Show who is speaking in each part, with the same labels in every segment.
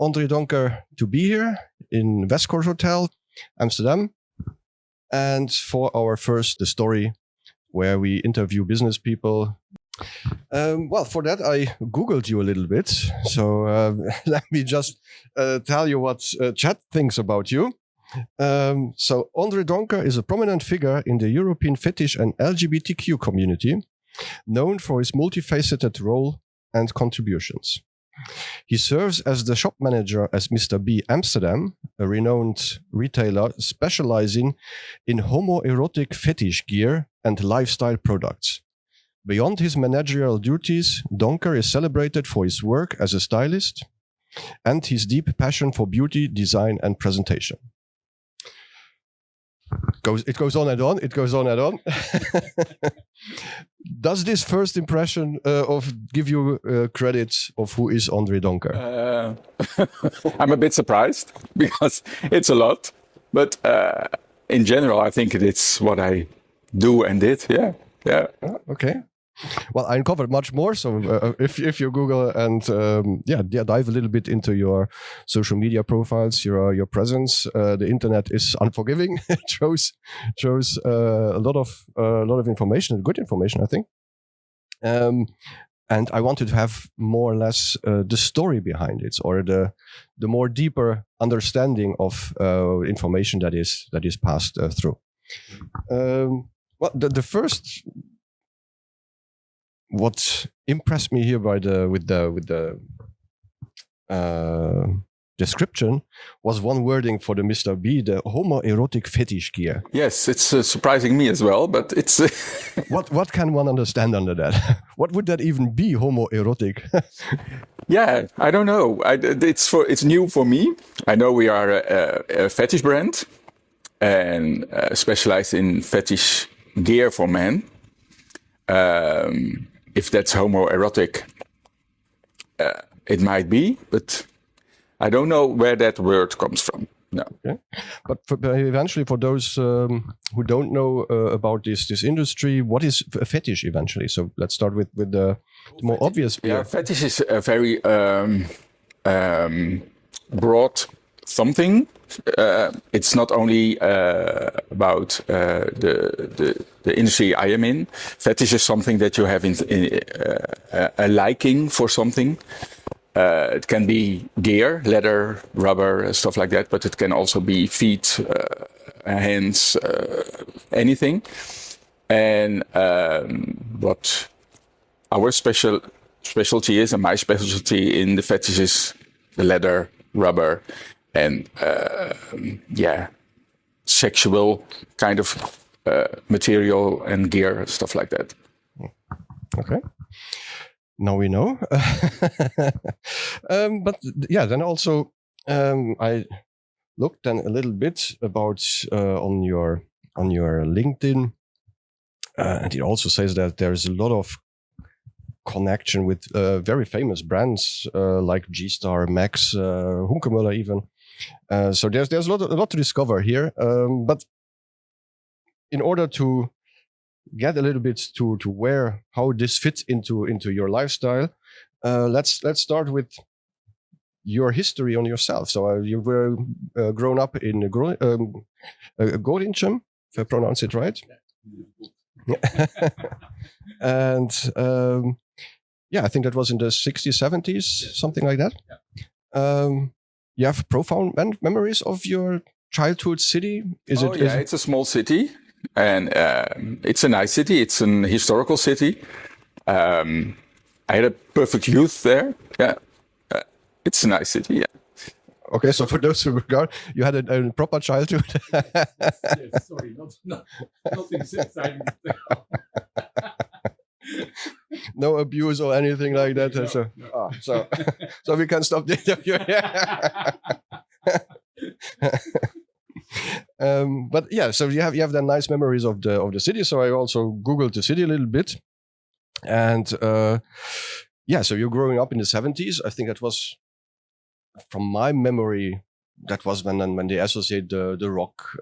Speaker 1: André Donker to be here in Westcourt Hotel, Amsterdam. And for our first The Story, where we interview business people. Well, for that, I Googled you a little bit. So let me just tell you what chat thinks about you. So André Donker is a prominent figure in the European fetish and LGBTQ community, known for his multifaceted role and contributions. He serves as the shop manager at Mr. B Amsterdam, a renowned retailer specializing in homoerotic fetish gear and lifestyle products. Beyond his managerial duties, Donker is celebrated for his work as a stylist and his deep passion for beauty, design, and presentation. It goes on and on. Does this first impression give you credit of who is André Donker?
Speaker 2: I'm a bit surprised because it's a lot, but in general, I think it's what I do and did. Yeah.
Speaker 1: Okay. Well, I uncovered much more. So if you Google and dive a little bit into your social media profiles, your presence, the internet is unforgiving. It shows a lot of information, good information, I think. And I wanted to have more or less the story behind it, or the more deeper understanding of information that is passed through. Well, the first. What impressed me here with the description was one wording for the Mr. B, the homoerotic fetish gear.
Speaker 2: Yes, it's surprising me as well, but it's...
Speaker 1: What can one understand under that? What would that even be, homoerotic?
Speaker 2: Yeah, I don't know. It's new for me. I know we are a fetish brand and specialized in fetish gear for men. If that's homoerotic, it might be, but I don't know where that word comes from. No.
Speaker 1: Okay. But eventually, for those who don't know about this industry, what is a fetish eventually? So let's start with the more obvious.
Speaker 2: Yeah, fetish is a very broad something. It's not only about the industry I am in. Fetish is something that you have a liking for something. It can be gear, leather, rubber, stuff like that, but it can also be feet, hands, anything. And what our specialty is, and my specialty in the fetish is the leather, rubber, and sexual kind of material and gear, stuff like that.
Speaker 1: Okay. Now we know. But yeah, then also I looked then a little bit about on your LinkedIn, and it also says that there's a lot of connection with very famous brands like G-Star, Max, Hunkemöller even. So there's a lot to discover here. But in order to get a little bit to how this fits into your lifestyle, let's start with your history on yourself. So you were grown up in Gorinchem, if I pronounce it right. And I think that was in the 60s, 70s, something like that. You have profound memories of your childhood city? Is it?
Speaker 2: It's a small city, and it's a nice city. It's an historical city. I had a perfect youth there. Yeah, it's a nice city. Yeah.
Speaker 1: Okay, so for those who regard, you had a proper childhood.
Speaker 3: Yes, sorry, nothing exciting.
Speaker 1: No abuse or anything like that.
Speaker 3: No.
Speaker 1: So we can stop the interview. But yeah, so you have the nice memories of the city. So I also Googled the city a little bit, and so you're growing up in the 70s. I think that was, from my memory, that was when they associate the rock,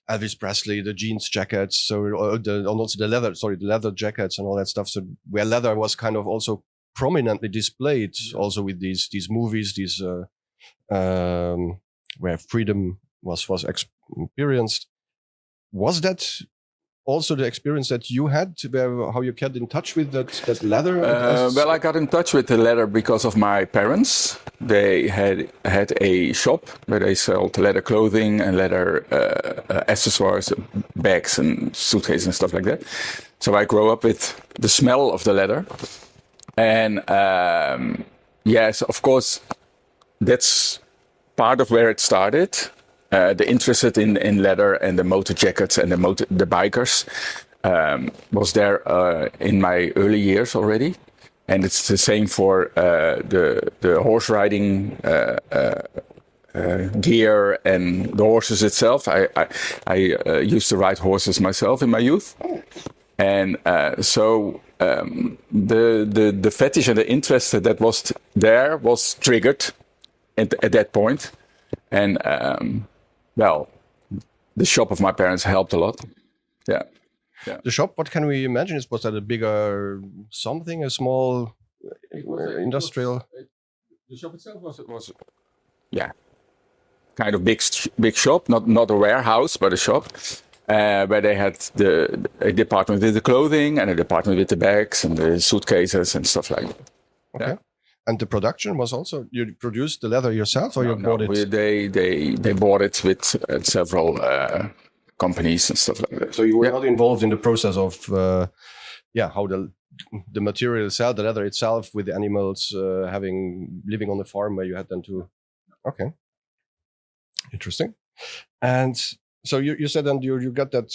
Speaker 1: Elvis Presley, the jeans jackets, so the leather jackets and all that stuff. So where leather was kind of also prominently displayed also with these movies, where freedom was experienced. Was that also the experience that you had, how you got in touch with that leather?
Speaker 2: Well, I got in touch with the leather because of my parents. They had a shop where they sold leather clothing and leather accessories, bags and suitcases and stuff like that. So I grew up with the smell of the leather. And yes, of course, that's part of where it started. The interest in leather and the motor jackets and the bikers was there in my early years already, and it's the same for the horse riding gear and the horses itself. I used to ride horses myself in my youth, and so the fetish and the interest that was there was triggered at that point, and well, the shop of my parents helped a lot. Yeah.
Speaker 1: The shop, what can we imagine? Was that a bigger something, a small industrial?
Speaker 2: The shop itself was yeah, kind of big shop, not a warehouse, but a shop, where they had a department with the clothing and a department with the bags and the suitcases and stuff like that.
Speaker 1: Okay.
Speaker 2: Yeah.
Speaker 1: And the production was also, you produced the leather yourself, or you bought it?
Speaker 2: They bought it with several companies and stuff like that.
Speaker 1: So you were not involved in the process of, how the material itself, the leather itself, with the animals living on the farm where you had them to. Okay, interesting. And so you said, and you got that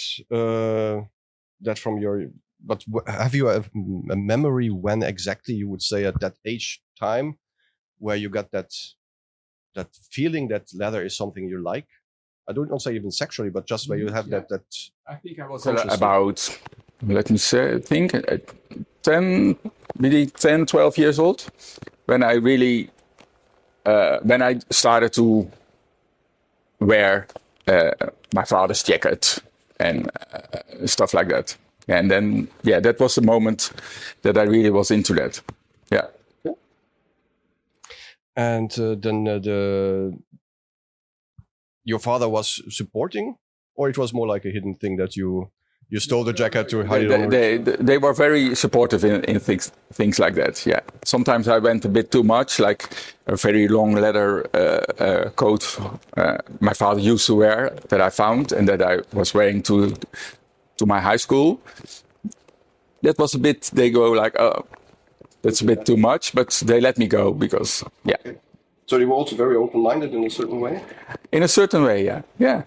Speaker 1: from your. But have you a memory when exactly you would say at that age time where you got that feeling that leather is something you like? I don't say even sexually, but just where you have that.
Speaker 2: I think I was about, let me say, I think 10, maybe 10, 12 years old when I really, when I started to wear my father's jacket and stuff like that. And then, that was the moment that I really was into that. Yeah.
Speaker 1: And then your father was supporting, or it was more like a hidden thing that you stole the jacket to hide it?
Speaker 2: They were very supportive in things like that. Yeah. Sometimes I went a bit too much, like a very long leather coat my father used to wear that I found and that I was wearing to my high school. That was a bit, they go like, oh, that's a bit too much, but they let me go because,
Speaker 1: Okay. So they were also very open-minded in a certain way?
Speaker 2: In a certain way, yeah. Yeah.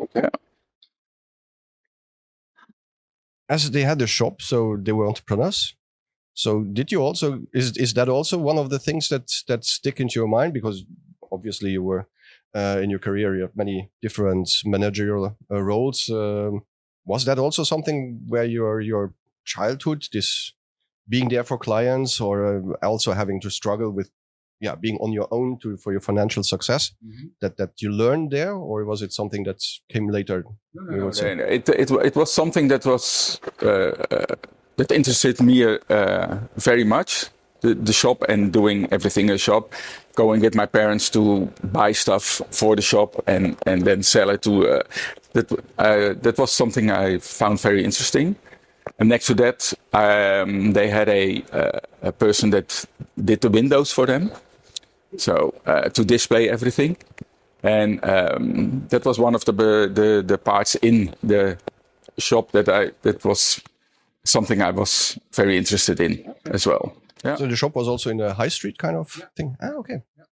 Speaker 1: Okay. Yeah. As they had a shop, so they were entrepreneurs. So did you also, is that also one of the things that stick into your mind? Because obviously you were, in your career, you have many different managerial roles. Was that also something where your childhood, this being there for clients, or also having to struggle with, being on your own for your financial success, that you learned there, or was it something that came later?
Speaker 2: No. It was something that was that interested me very much. The shop and doing everything in the shop, going with my parents to buy stuff for the shop and then sell it to. That was something I found very interesting. And next to that, they had a person that did the windows for them, so to display everything. And that was one of the parts in the shop that was something I was very interested in as well. Yeah.
Speaker 1: So the shop was also in a high street kind of thing. Okay. Yeah.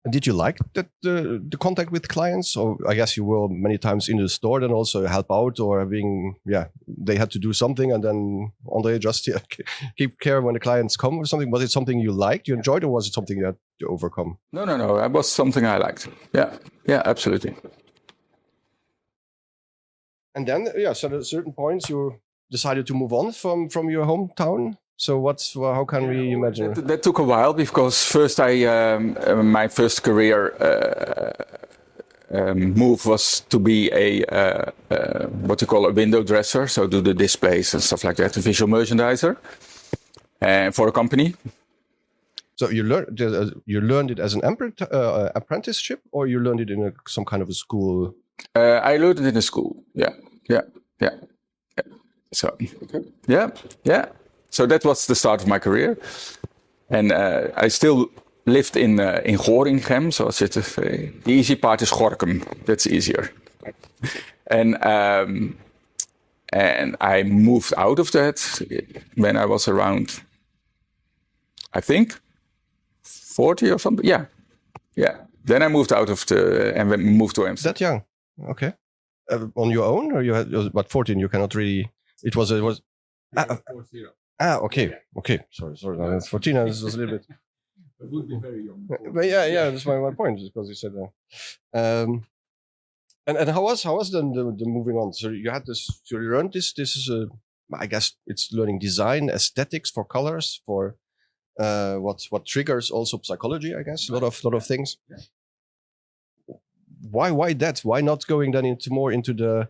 Speaker 1: And did you like that the contact with clients? Or I guess you were many times in the store, then also help out, or they had to do something, and then André just keep care when the clients come or something. Was it something you liked, you enjoyed, or was it something you had to overcome?
Speaker 2: No. It was something I liked. Yeah, absolutely.
Speaker 1: And then, so at certain points you decided to move on from your hometown. So how can we imagine?
Speaker 2: That took a while because first my first career move was to be what you call a window dresser, so do the displays and stuff like that, a visual merchandiser. and for a company.
Speaker 1: So you learned it as an apprenticeship, or you learned it in some kind of a school?
Speaker 2: I learned it in a school. Yeah. So, yeah. So that was the start of my career. And I still lived in Gorinchem, zoals je te say. The easy part is Gorkum. That's easier. And I moved out of that when I was around, I think, 40 or something. Yeah. Then I moved out of and moved to Amsterdam.
Speaker 1: That young? Okay. On your own, or you had? But 14, you cannot really. It was.
Speaker 3: Yeah, 40.
Speaker 1: Okay. Sorry. No, that's 14. This was a little bit.
Speaker 3: It would be very young.
Speaker 1: But yeah. That's my point, because you said that. And how was the moving on? So you had this. So you learned this. This is I guess it's learning design, aesthetics for colors, for what triggers also psychology. I guess a lot of things.
Speaker 3: Yeah.
Speaker 1: Why that? Why not going then into the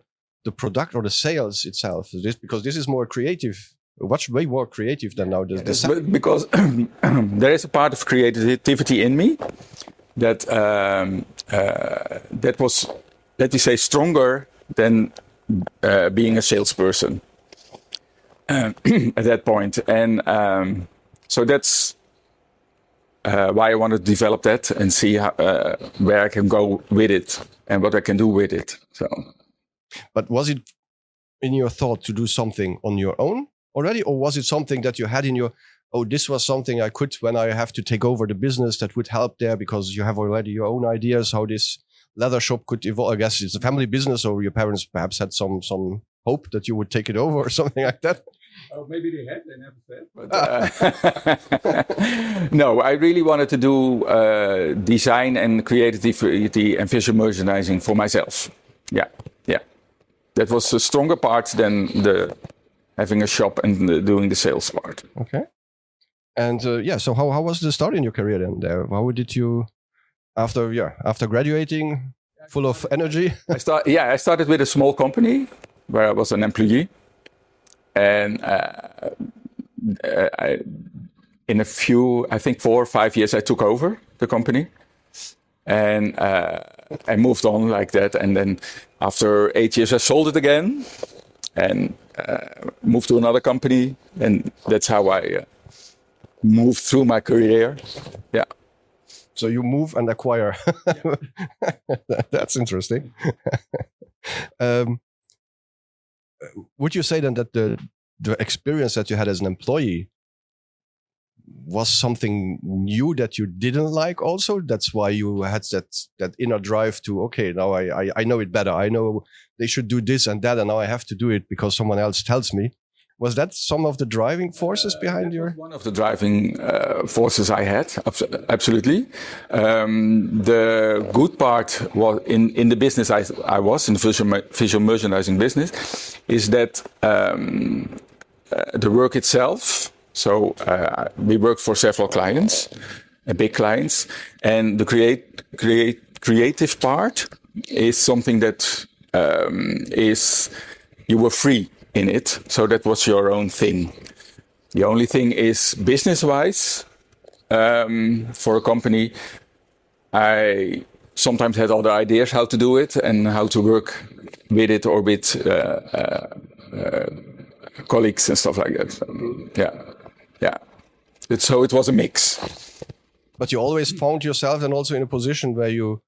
Speaker 1: product or the sales itself? Because this is more creative. Way more creative than now.
Speaker 2: Because there is a part of creativity in me that was, let me say, stronger than being a salesperson at that point. And so that's why I want to develop that and see where I can go with it and what I can do with it. So,
Speaker 1: but was it in your thought to do something on your own already, or was it something that you had in your? Oh, this was something I could, when I have to take over the business, that would help there, because you have already your own ideas how this leather shop could evolve. I guess it's a family business, or your parents perhaps had some hope that you would take it over or something like that.
Speaker 3: Oh, maybe they had. They never said.
Speaker 2: But, no, I really wanted to do design and creativity and visual merchandising for myself. Yeah. That was a stronger part than having a shop and doing the sales part.
Speaker 1: Okay. And so how was the start in your career then? There, how did you, after graduating, full of energy?
Speaker 2: I started with a small company where I was an employee, and in a few, I think 4 or 5 years, I took over the company, and I moved on like that. And then after 8 years, I sold it again, and moved to another company, and that's how I moved through my career. Yeah.
Speaker 1: So you move and acquire. That's interesting. Would you say then that the experience that you had as an employee was something new that you didn't like also? That's why you had that inner drive to, okay, now I know it better. I know they should do this and that, and now I have to do it because someone else tells me. Was that some of the driving forces behind your?
Speaker 2: One of the driving forces I had, absolutely. The good part was in the business I was in the visual merchandising business, is that the work itself. So we worked for several clients, big clients, and the creative part is something that is you were free in it, so that was your own thing. The only thing is, business-wise, for a company, I sometimes had other ideas how to do it and how to work with it, or with colleagues and stuff like that. So, yeah. So it was a mix.
Speaker 1: But you always found yourself then also in a position where you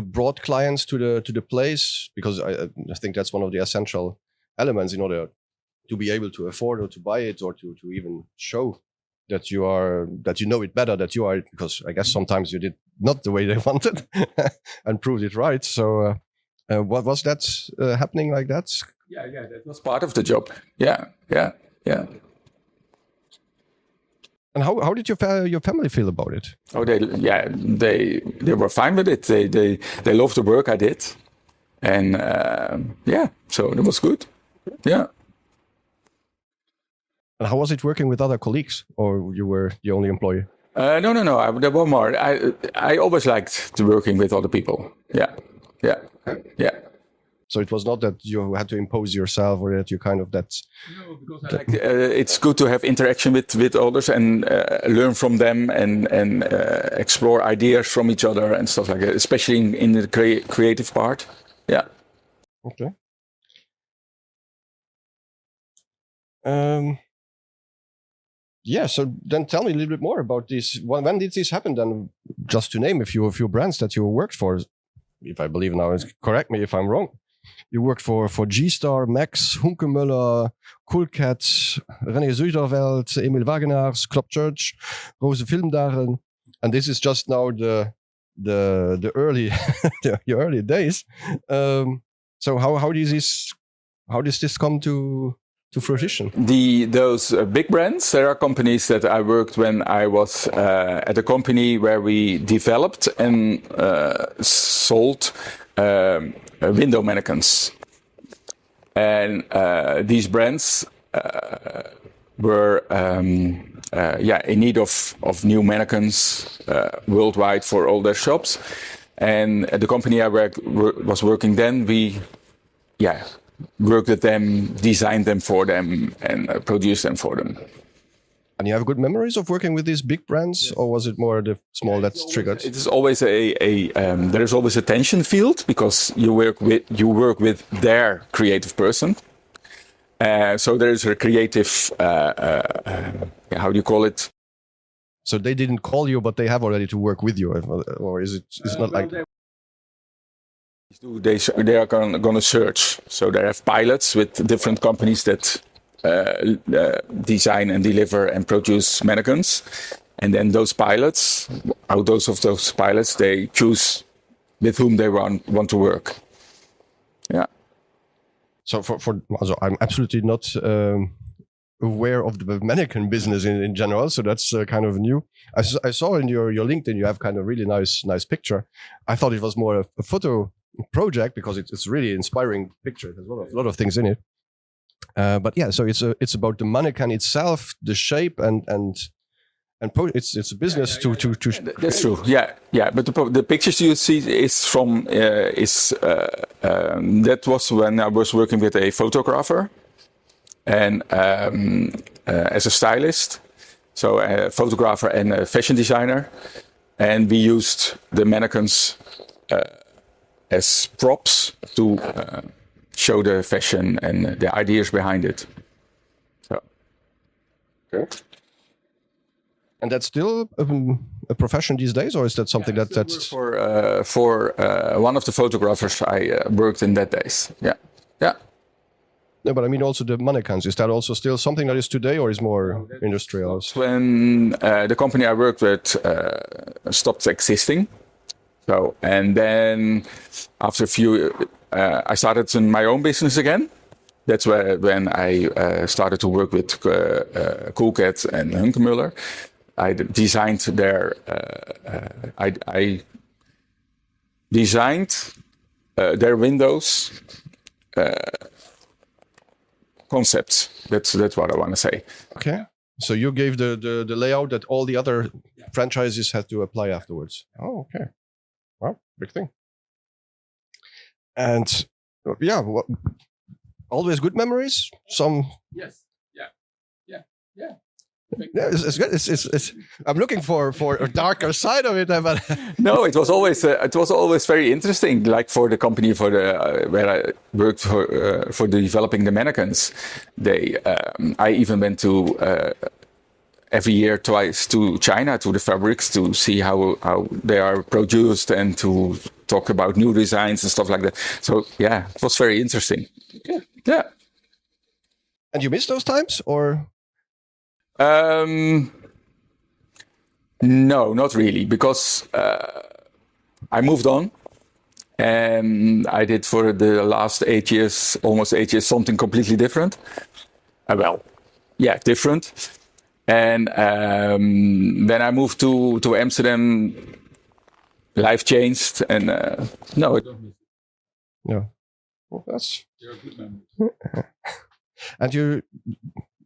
Speaker 1: brought clients to the place, because I think that's one of the essential elements in order to be able to afford or to buy it, or to even show that you know it better, that you are, because I guess sometimes you did not the way they wanted and proved it right. So what was that happening like that?
Speaker 2: Yeah, that was part of the job. Yeah.
Speaker 1: And how did your family feel about it?
Speaker 2: Oh, they were fine with it. They loved the work I did, and so it was good. Yeah.
Speaker 1: And how was it working with other colleagues, or you were the only employee?
Speaker 2: No. There were more. I always liked working with other people. Yeah.
Speaker 1: So it was not that you had to impose yourself, or that you kind of that.
Speaker 2: No, because I like, it's good to have interaction with others and learn from them and explore ideas from each other and stuff like that, especially in the creative part. Yeah.
Speaker 1: Okay. Yeah. So then, tell me a little bit more about this. When did this happen? Then, just to name a few brands that you worked for, if I believe now, correct me if I'm wrong. You worked for G-Star, Max, Hunkemöller, Cool Cat, René Zuiderveld, Emil Wagenaars, Club Church, Rose Filmdagen, and this is just now the early the early days. So how does this come to fruition?
Speaker 2: Those big brands, there are companies that I worked when I was at a company where we developed and sold window mannequins. And these brands were in need of new mannequins worldwide for all their shops. And the company I was working then, we worked with them, designed them for them, and produced them for them.
Speaker 1: And you have good memories of working with these big brands, or was it more the small that's triggered?
Speaker 2: It is always there is always a tension field because you work with their creative person. So there is a creative, how do you call it?
Speaker 1: So they didn't call you, but they have already to work with you, or is it? It's not like.
Speaker 2: They are going to search. So they have pilots with different companies that design and deliver and produce mannequins, and then those pilots, out of those pilots, they choose with whom they want to work. Yeah.
Speaker 1: So also I'm absolutely not aware of the mannequin business in general, so that's kind of new. I saw in your LinkedIn you have kind of really nice picture. I thought it was more a photo project because it's really inspiring picture. There's a lot of things in it. But yeah, so it's about the mannequin itself, the shape, and it's a business to.
Speaker 2: That's true. Yeah. But the pictures you see is from that was when I was working with a photographer, and as a stylist, so a photographer and a fashion designer, and we used the mannequins as props to. Show the fashion and the ideas behind it. So,
Speaker 1: okay. And that's still a profession these days, or is that something that's
Speaker 2: for one of the photographers I worked in that days? Yeah.
Speaker 1: No, but I mean also the mannequins. Is that also still something that is today, or is more industrial?
Speaker 2: When the company I worked with stopped existing, so and then after a few. I started in my own business again. That's when I started to work with Cool Cat and Hunkemöller. I designed their I designed their windows concepts. That's what I want to say.
Speaker 1: Okay. So you gave the layout that all the other franchises had to apply afterwards. Oh, okay. Well, big thing. And yeah, always good memories. Some.
Speaker 3: Yes. Yeah.
Speaker 1: Yeah, it's good. It's. I'm looking for a darker side of it, but
Speaker 2: no, it was always very interesting. Like for the company where I worked for developing the mannequins, I even went to every year twice to China to the fabrics to see how they are produced and to talk about new designs and stuff like that. So yeah, it was very interesting. Yeah.
Speaker 1: And you miss those times, or?
Speaker 2: No, not really, because I moved on, and I did for the last 8 years, almost 8 years, something completely different. Different. And when I moved to Amsterdam, life changed, and no.
Speaker 1: Yeah. Well, that's.
Speaker 3: You're a good memory.
Speaker 1: And you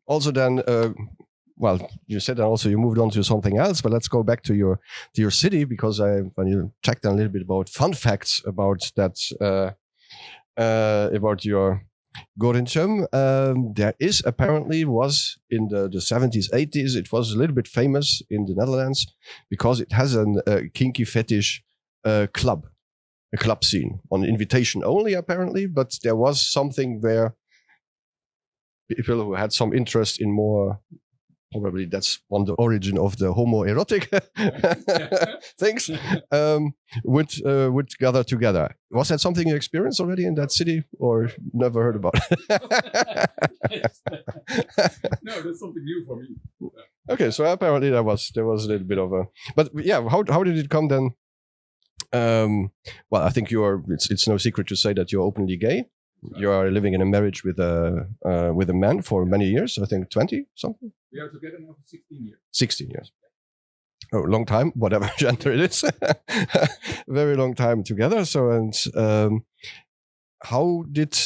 Speaker 1: also then, you said that also you moved on to something else, but let's go back to your city, because when you checked a little bit about fun facts about that about your Gorinchum. There is apparently was in the 70s, 80s, it was a little bit famous in the Netherlands because it has a kinky fetish club, a club scene on invitation only apparently, but there was something where people who had some interest in more, probably that's on the origin of the homoerotic things, would gather together. Was that something you experienced already in that city, or never heard about it?
Speaker 3: No, that's something new for me.
Speaker 1: Okay, so apparently there was a little bit of a, but yeah, how did it come then? Well, I think it's no secret to say that you're openly gay. You are living in a marriage with a man for many years. I think 20 something.
Speaker 3: We are together now for 16 years.
Speaker 1: 16 years. Oh, long time, whatever gender it is. Very long time together. So, and how did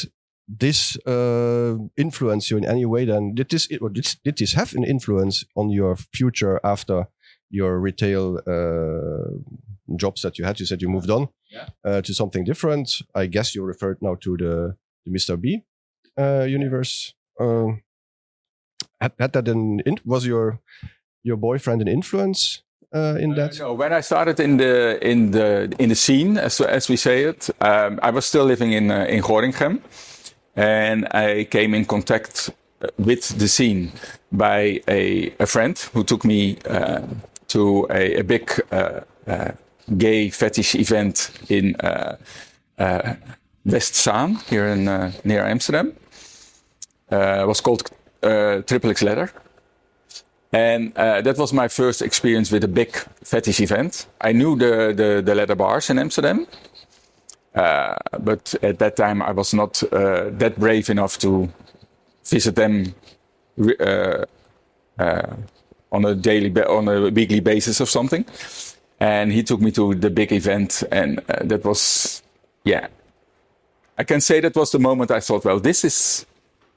Speaker 1: this influence you in any way? Then did this have an influence on your future after your retail jobs that you had? You said you moved on to something different. I guess you referred now to the Mr. B universe. Had that was your boyfriend an influence in that?
Speaker 2: No, when I started in the scene, as we say it, I was still living in Gorinchem, and I came in contact with the scene by a friend who took me to a big gay fetish event in Westzaan here near Amsterdam. It was called Triple X Leather. And that was my first experience with a big fetish event. I knew the leather bars in Amsterdam, but at that time I was not that brave enough to visit them on a weekly basis or something. And he took me to the big event, and that was, I can say that was the moment I thought, well, this is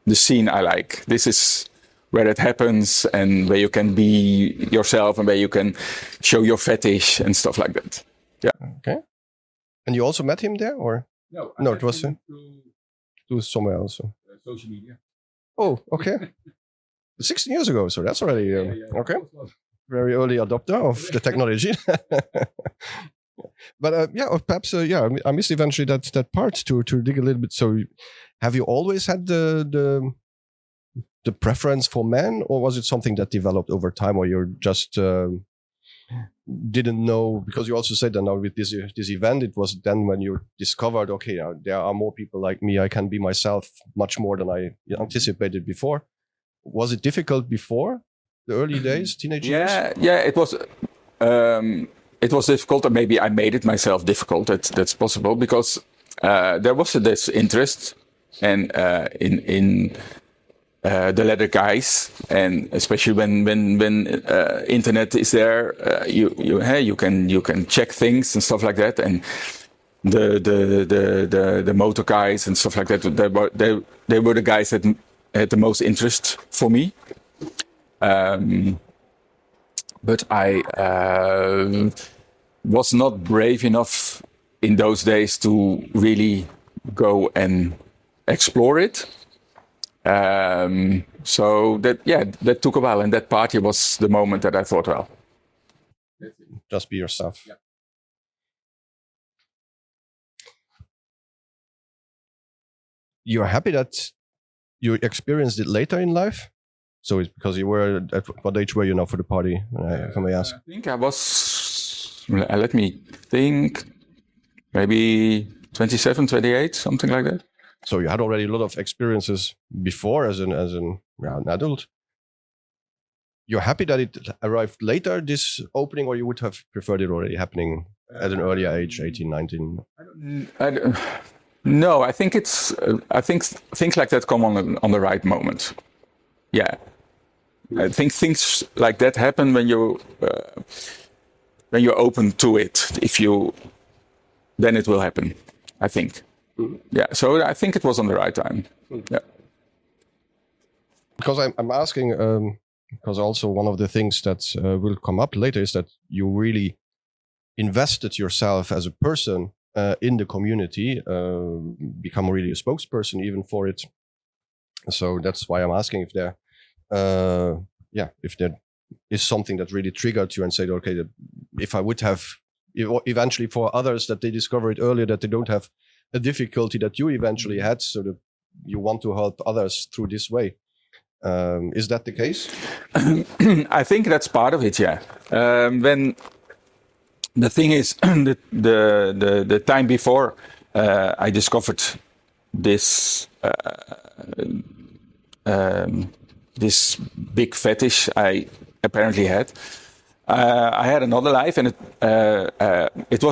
Speaker 2: the scene I like. This is where it happens, and where you can be yourself, and where you can show your fetish and stuff like that. Yeah.
Speaker 1: Okay. And you also met him there, or
Speaker 3: No,
Speaker 1: it was to somewhere else.
Speaker 3: Social media.
Speaker 1: Oh, okay. 16 years ago, so that's already okay. Very early adopter of the technology. But perhaps I missed eventually that part to dig a little bit. So, have you always had the preference for men, or was it something that developed over time, or you just didn't know? Because you also said that now with this event, it was then when you discovered, okay, now there are more people like me. I can be myself much more than I anticipated before. Was it difficult before the early days, teenage years?
Speaker 2: Yeah, it was. It was difficult, or maybe I made it myself difficult. That's possible, because there was this interest, and in the leather guys, and especially when internet is there, you can check things and stuff like that, and the motor guys and stuff like that. They were the guys that had the most interest for me. But I was not brave enough in those days to really go and explore it. So that took a while, and that party was the moment that I thought, well,
Speaker 1: just be yourself.
Speaker 3: Yeah.
Speaker 1: You're happy that you experienced it later in life? So it's because you were at what age were you now for the party? If I may ask.
Speaker 2: I think I was. Let me think. Maybe 27, 28, something like that.
Speaker 1: So you had already a lot of experiences before as an adult. You're happy that it arrived later, this opening, or you would have preferred it already happening at an earlier age, 18, 19?
Speaker 2: No, I think it's. I think things like that come on the right moment. Yeah, I think things like that happen when you're open to it. Then it will happen. I think. Mm-hmm. Yeah. So I think it was on the right time. Mm-hmm. Yeah.
Speaker 1: Because I'm asking, because also one of the things that will come up later is that you really invested yourself as a person in the community, become really a spokesperson even for it. So that's why I'm asking if there is something that really triggered you and said, okay, if I would have eventually for others that they discover it earlier, that they don't have a difficulty that you eventually had, so that you want to help others through this way. Is that the case?
Speaker 2: I think that's part of it, yeah. When the thing is, the time before I discovered this this big fetish I apparently had, I had another life, and it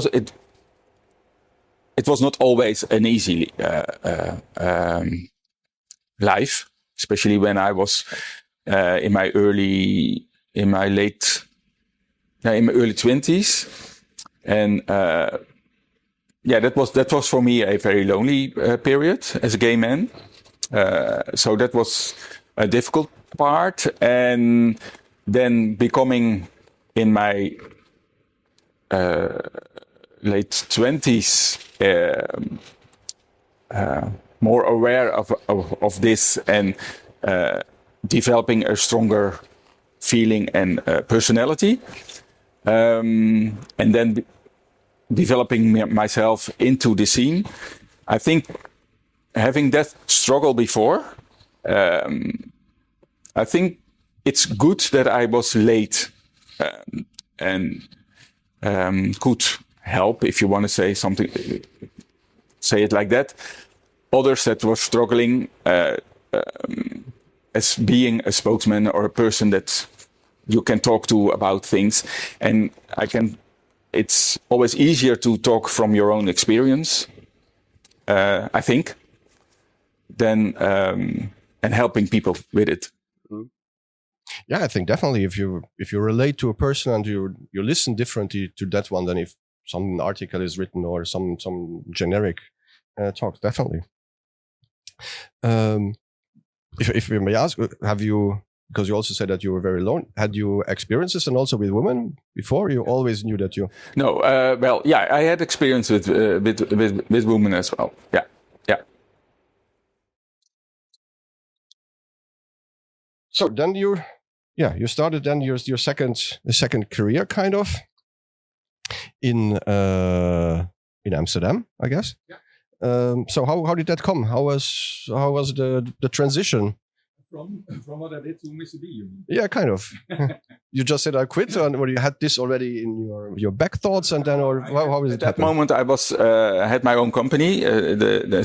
Speaker 2: was not always an easy life, especially when I was in my early 20s, and that was for me a very lonely period as a gay man. So that was a difficult part, and then becoming in my late 20s more aware of this, and developing a stronger feeling and personality, and then developing myself into the scene. I think having that struggle before, I think it's good that I was late and could help, if you want to say something, say it like that, others that were struggling as being a spokesman or a person that you can talk to about things. And it's always easier to talk from your own experience, I think, than and helping people with it.
Speaker 1: Yeah, I think definitely if you relate to a person and you listen differently to that one than if some article is written or some generic talk, definitely. If we may ask, have you, because you also said that you were very alone, had you experiences and also with women before? You always knew that you?
Speaker 2: No, well, yeah, I had experience with women as well. Yeah.
Speaker 1: So then you started then your second career kind of in Amsterdam, I guess.
Speaker 3: Yeah.
Speaker 1: So how did that come? How was the transition?
Speaker 3: From what I did to Mr. B, you mean?
Speaker 1: Yeah, kind of. You just said I quit, or you had this already in your back thoughts, and then, or how is it?
Speaker 2: At that moment, I had my own company, the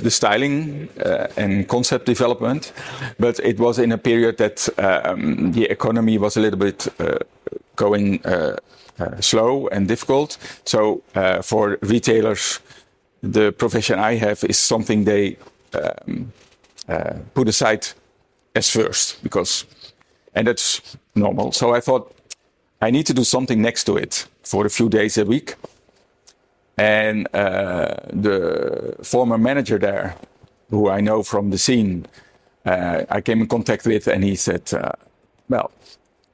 Speaker 2: styling and concept development, but it was in a period that the economy was a little bit going slow and difficult. So for retailers, the profession I have is something they put aside as first, and that's normal. So I thought I need to do something next to it for a few days a week. And the former manager there, who I know from the scene, I came in contact with, and he said, well,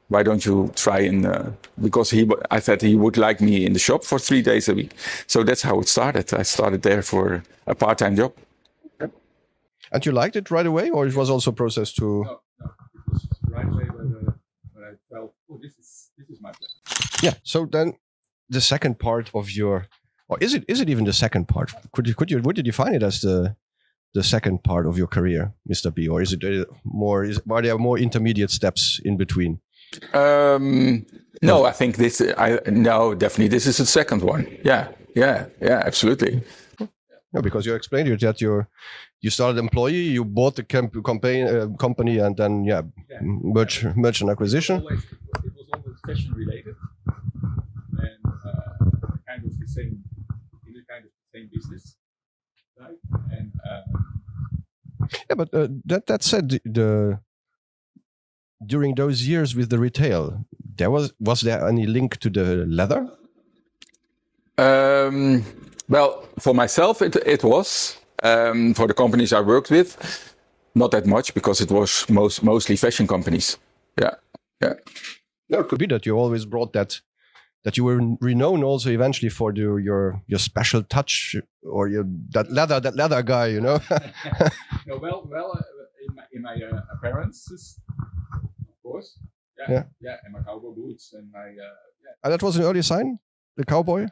Speaker 2: why don't you try because I said he would like me in the shop for 3 days a week. So that's how it started. I started there for a part-time job.
Speaker 1: And you liked it right away, or it was also a process to?
Speaker 3: No, it was right away when I felt, oh, this is my plan.
Speaker 1: Yeah. So then, the second part of your, or is it even the second part? Would you define it as the second part of your career, Mr. B, or is it more? Are there more intermediate steps in between?
Speaker 2: No, I think definitely this is the second one. Yeah, absolutely.
Speaker 1: No, because you explained that you started employee, you bought the company, and then merge and acquisition.
Speaker 3: It was always fashion related, and kind of the same business, right? And
Speaker 1: yeah, but that said, during those years with the retail, was there any link to the leather?
Speaker 2: Well, for myself, it was. For the companies I worked with, not that much, because it was mostly fashion companies. Yeah.
Speaker 1: No, it could be that you always brought that that you were renowned also eventually for your special touch or that leather guy, you know.
Speaker 3: No, in my appearance, of course.
Speaker 1: Yeah,
Speaker 3: and my cowboy boots and my
Speaker 1: And that was an early sign, the cowboy.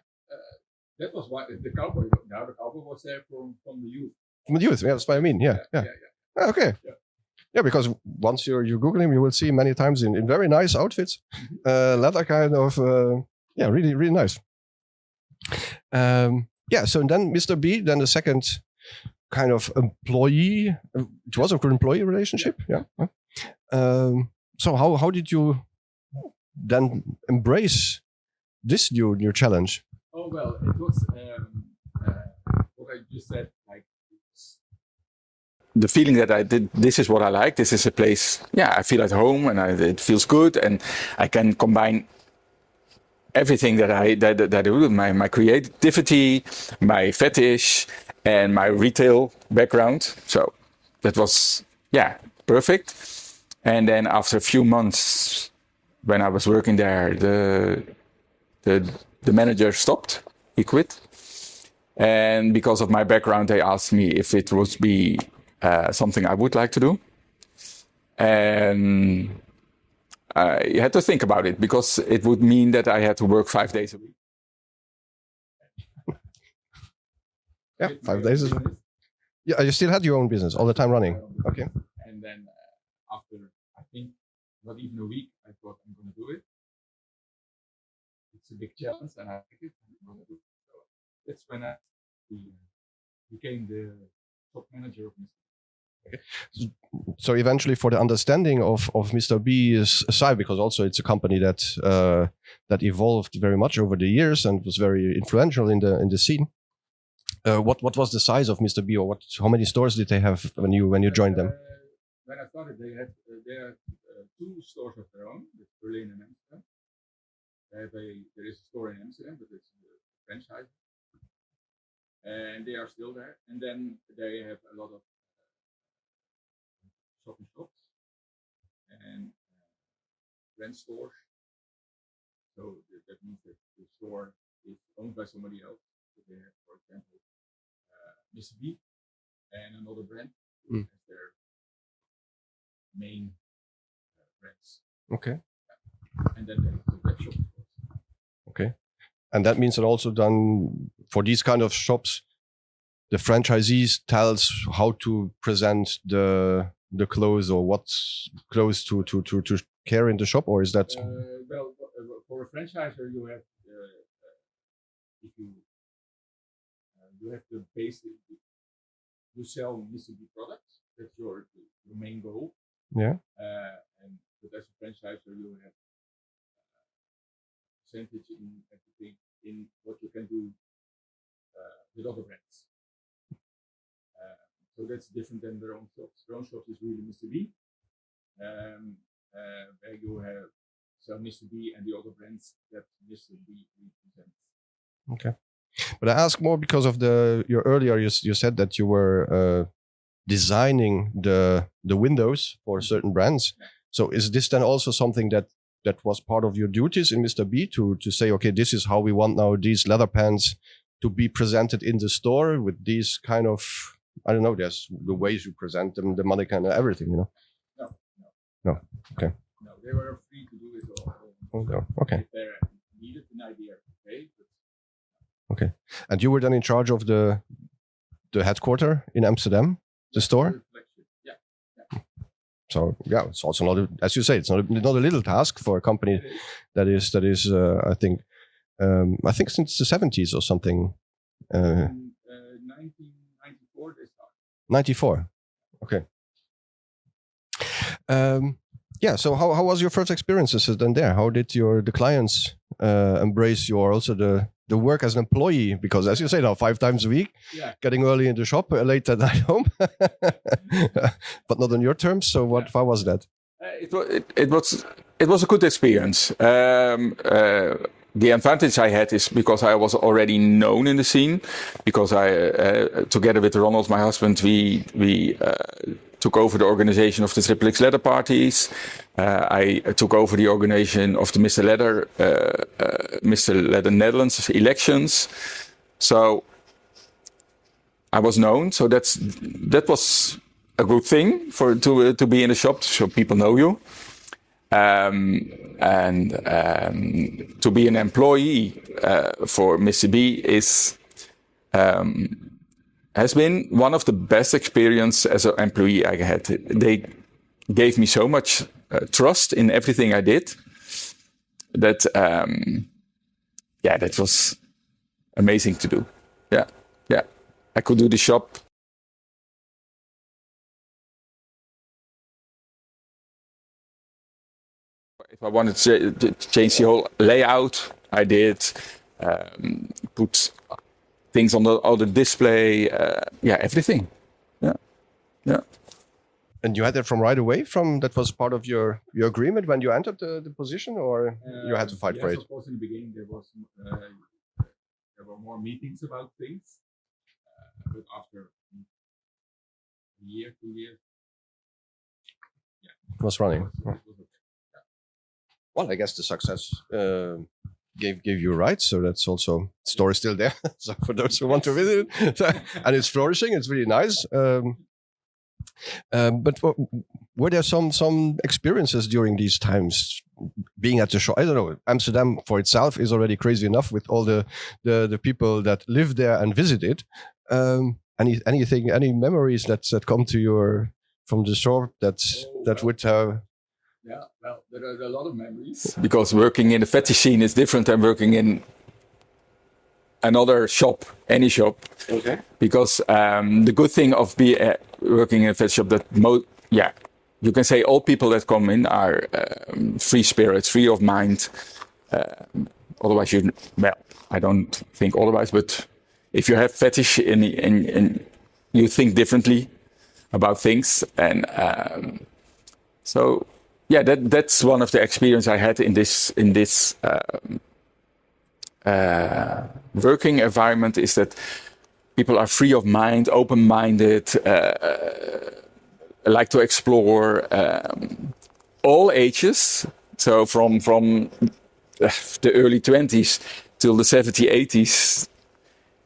Speaker 3: That was what the cowboy. Now the cowboy was there from the youth.
Speaker 1: From the youth, yeah, that's what I mean. Yeah. Okay. Yeah, because once you Google him, you will see many times in very nice outfits, leather kind of, really, really nice. So then Mr. B, then the second kind of employee, it was a good employee relationship. Yeah. So how did you then embrace this new challenge?
Speaker 3: Oh, well, it was what I just said, like,
Speaker 2: the feeling that I did, this is what I like. This is a place, I feel at home, and it feels good, and I can combine everything that I do, my creativity, my fetish, and my retail background. So that was perfect. And then after a few months, when I was working there, the manager stopped. He quit, and because of my background, they asked me if it would be something I would like to do. And I had to think about it, because it would mean that I had to work 5 days a week.
Speaker 1: 5 days. Yeah, you still had your own business all the time running. Okay.
Speaker 3: And then after, I think, not even a week, I thought I'm going to do it. It's a big challenge, and I think I'm going to do it. So that's when I became the top manager of Mr.
Speaker 1: Okay. So eventually, for the understanding of Mr. B's side, because also it's a company that evolved very much over the years and was very influential in the scene. What was the size of Mr. B, or how many stores did they have when you joined them?
Speaker 3: When I started, they had 2 stores of their own, with Berlin and Amsterdam. There is a store in Amsterdam, but it's a franchise, and they are still there. And then they have a lot of shopping shops and rent stores. So that means that the store is owned by somebody else. So they have, for example, Mr. B and another brand as their main brands.
Speaker 1: Okay.
Speaker 3: And then they have the web shop.
Speaker 1: Okay. And that means that also done for these kind of shops, the franchisees tells how to present the clothes or what clothes to carry in the shop, or is that?
Speaker 3: For a franchiser, you have you have the basic. You sell Mr. B products. That's your main goal.
Speaker 1: Yeah.
Speaker 3: But as a franchiser, you have percentage in everything, in what you can do with other brands. So that's different than their own shops. Their own shops is really Mr. B, where you have sell Mr. B and the other brands that Mr. B represents.
Speaker 1: Okay. But I ask more because of earlier you said that you were designing the windows for certain brands. Yeah. So is this then also something that was part of your duties in Mr. B to say, okay, this is how we want now these leather pants to be presented in the store with these kind of, I don't know, there's the ways you present them, the mannequin and everything, you know? No. Okay.
Speaker 3: No, they were free to do it all.
Speaker 1: Oh, no. Okay.
Speaker 3: If they needed an idea, okay.
Speaker 1: Okay. And you were then in charge of the headquarter in Amsterdam, the store?
Speaker 3: Yeah.
Speaker 1: So it's also not, as you say, it's not a little task for a company that is I think since the 70s or something.
Speaker 3: 1994 they started.
Speaker 1: 94. Okay. So how was your first experiences then there? How did the clients embrace also the work as an employee? Because as you say now, 5 times a week, getting early in the shop, late at night home, but not on your terms. So how was that?
Speaker 2: It was a good experience. The advantage I had is because I was already known in the scene, because I, together with Ronald, my husband, we took over the organization of the XXX leather parties. I took over the organization of the Mr. Leather Netherlands elections. So I was known. So that was a good thing to be in the shop, so people know you. And to be an employee for Mr. B has been one of the best experience as an employee I had. They gave me so much trust in everything I did that that was amazing to do. Yeah, I could do the shop. If I wanted to change the whole layout, I did. Put things on the display. Everything. Yeah.
Speaker 1: And you had that from right away? That was part of your agreement when you entered the position, or you had to fight for it?
Speaker 3: Of course, in the beginning there were more meetings about things, but after a year, 2 years,
Speaker 1: it was running.
Speaker 3: it was okay.
Speaker 1: Well, I guess the success gave you rights, so that's also story still there. So for those who want to visit it, and it's flourishing, it's really nice. But were there some experiences during these times being at the show? I don't know. Amsterdam for itself is already crazy enough with all the people that live there and visit it. Any memories that come to your from the show that would have?
Speaker 3: Yeah, well, there are a lot of memories.
Speaker 2: Because working in the fetish scene is different than working in another shop, any shop.
Speaker 1: Okay.
Speaker 2: Because the good thing of working in a fetish shop you can say all people that come in are free spirits, free of mind. Otherwise, I don't think otherwise. But if you have fetish and you think differently about things, and so. Yeah, that's one of the experience I had in this working environment, is that people are free of mind, open-minded, like to explore all ages. So from the early 20s till the 70s, 80s,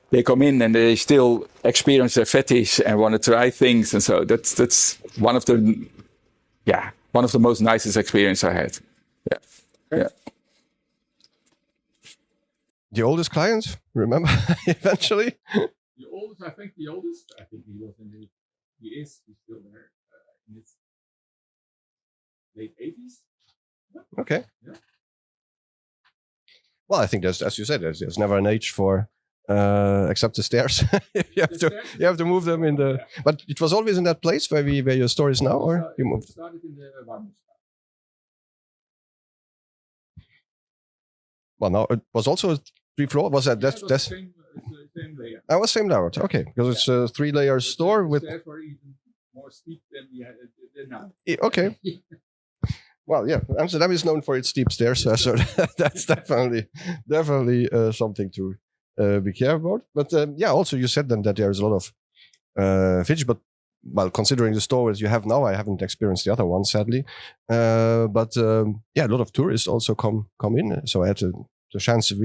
Speaker 2: they come in and they still experience their fetish and want to try things, and so that's one of the most nicest experience I had. Yeah.
Speaker 1: The oldest client, remember, eventually?
Speaker 3: The oldest, I think he was he's still there in his late 80s.
Speaker 1: Okay.
Speaker 3: Yeah.
Speaker 1: Well, I think as you said, there's never an age for except the stairs. you have to move them in the. Yeah. But it was always in that place where your store is now, or you moved?
Speaker 3: It started in the Warmstraat.
Speaker 1: Well, no, it was also 3 floors. Was that that's
Speaker 3: same layout?
Speaker 1: I was same layout. Okay, because it's a 3-layer store with.
Speaker 3: The stairs were even more steep than we had now.
Speaker 1: Okay. Well, yeah, Amsterdam is known for its steep stairs, so that's definitely something to be careful about. But also you said then that there's a lot of fish, but well, considering the stores you have now, I haven't experienced the other one, sadly. But a lot of tourists also come in. So I had the chance to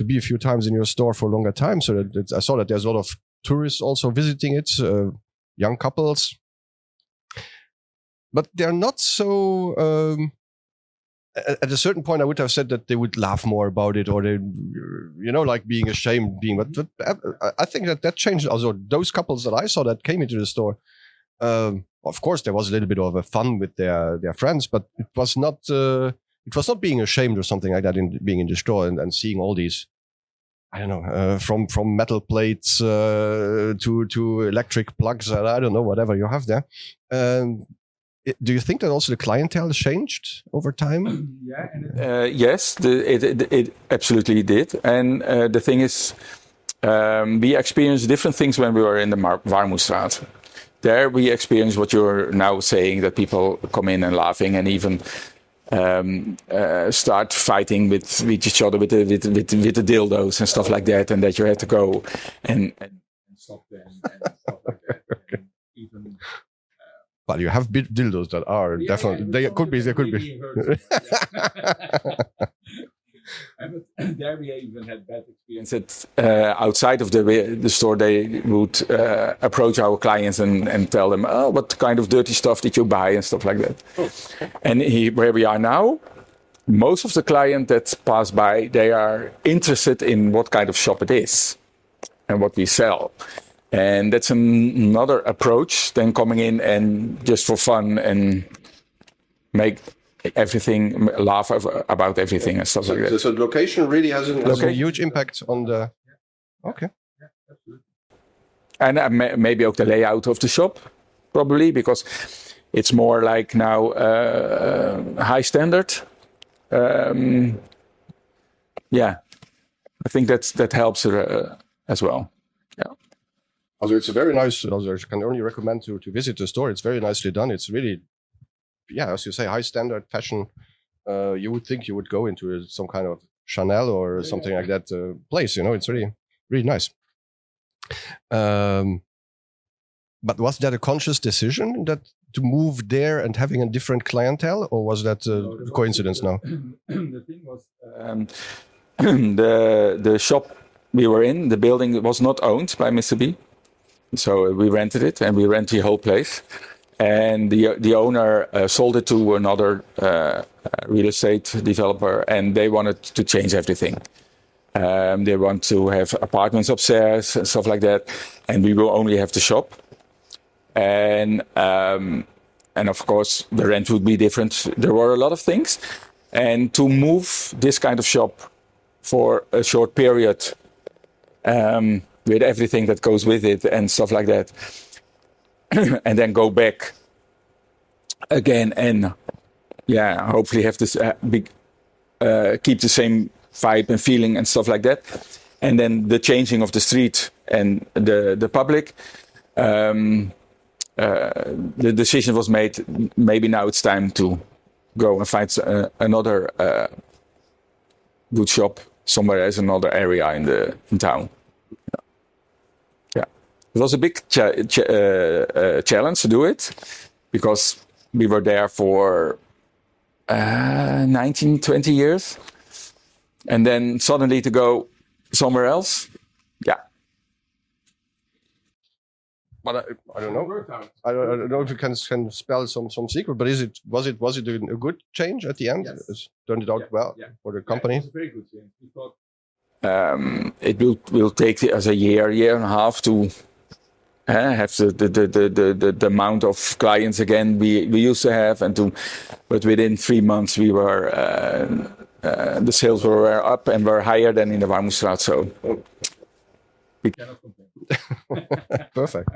Speaker 1: be a few times in your store for a longer time. So that I saw that there's a lot of tourists also visiting it, young couples. But they're not so. At a certain point, I would have said that they would laugh more about it, or they, like being ashamed, But I think that changed. Also, those couples that I saw that came into the store, of course, there was a little bit of a fun with their friends, but it was not. It was not being ashamed or something like that in being in the store and seeing all these. I don't know, from metal plates to electric plugs. I don't know, whatever you have there. Do you think that also the clientele changed over time?
Speaker 3: Yeah.
Speaker 2: Yes, it absolutely did. And the thing is, we experienced different things when we were in the Warmoestraat. There we experienced what you're now saying, that people come in and laughing and even start fighting with each other with the dildos and stuff like that, and that you had to go and
Speaker 3: stop them and stuff like that. And even
Speaker 1: Well, you have dildos that are definitely. They could be. They could be.
Speaker 2: And there we even had bad experiences. Outside of the store, they would approach our clients and tell them, "Oh, what kind of dirty stuff did you buy?" and stuff like that. And where we are now, most of the clients that pass by, they are interested in what kind of shop it is and what we sell. And that's another approach than coming in and just for fun and make everything, laugh about everything and stuff like that.
Speaker 1: So the location really has a huge impact on the. Okay.
Speaker 2: Yeah, absolutely. And maybe also the layout of the shop, probably, because it's more like now high standard. Yeah, I think that helps as well. Yeah.
Speaker 1: Also, it's a very nice. Also, I can only recommend to visit the store. It's very nicely done. It's really, yeah, as you say, high standard fashion. You would think you would go into some kind of Chanel or something like that place. You know, it's really, really nice. But was that a conscious decision to move there and having a different clientele, or was that a coincidence now?
Speaker 2: The thing was, the shop we were in, the building was not owned by Mr. B. So we rented it, and we rent the whole place. And the owner sold it to another real estate developer, and they wanted to change everything. They want to have apartments upstairs and stuff like that, and we will only have the shop. And of course, the rent would be different. There were a lot of things, and to move this kind of shop for a short period, with everything that goes with it and stuff like that, and then go back again and hopefully have this keep the same vibe and feeling and stuff like that, and then the changing of the street and the public. The decision was made. Maybe now it's time to go and find another good shop somewhere else, another area in town. Yeah, it was a big challenge to do it because we were there for 19, 20 years, and then suddenly to go somewhere else. Yeah.
Speaker 1: But I don't know. I don't know if you can spell some secret. But was it a good change at the end?
Speaker 3: Yes.
Speaker 1: It turned it out well for the company.
Speaker 3: It was a very good change. We thought
Speaker 2: it will take us a year and a half to have the amount of clients again we used to have, but within 3 months we were the sales were up and were higher than in the Warmoestraat. So
Speaker 3: we cannot complain.
Speaker 1: Perfect.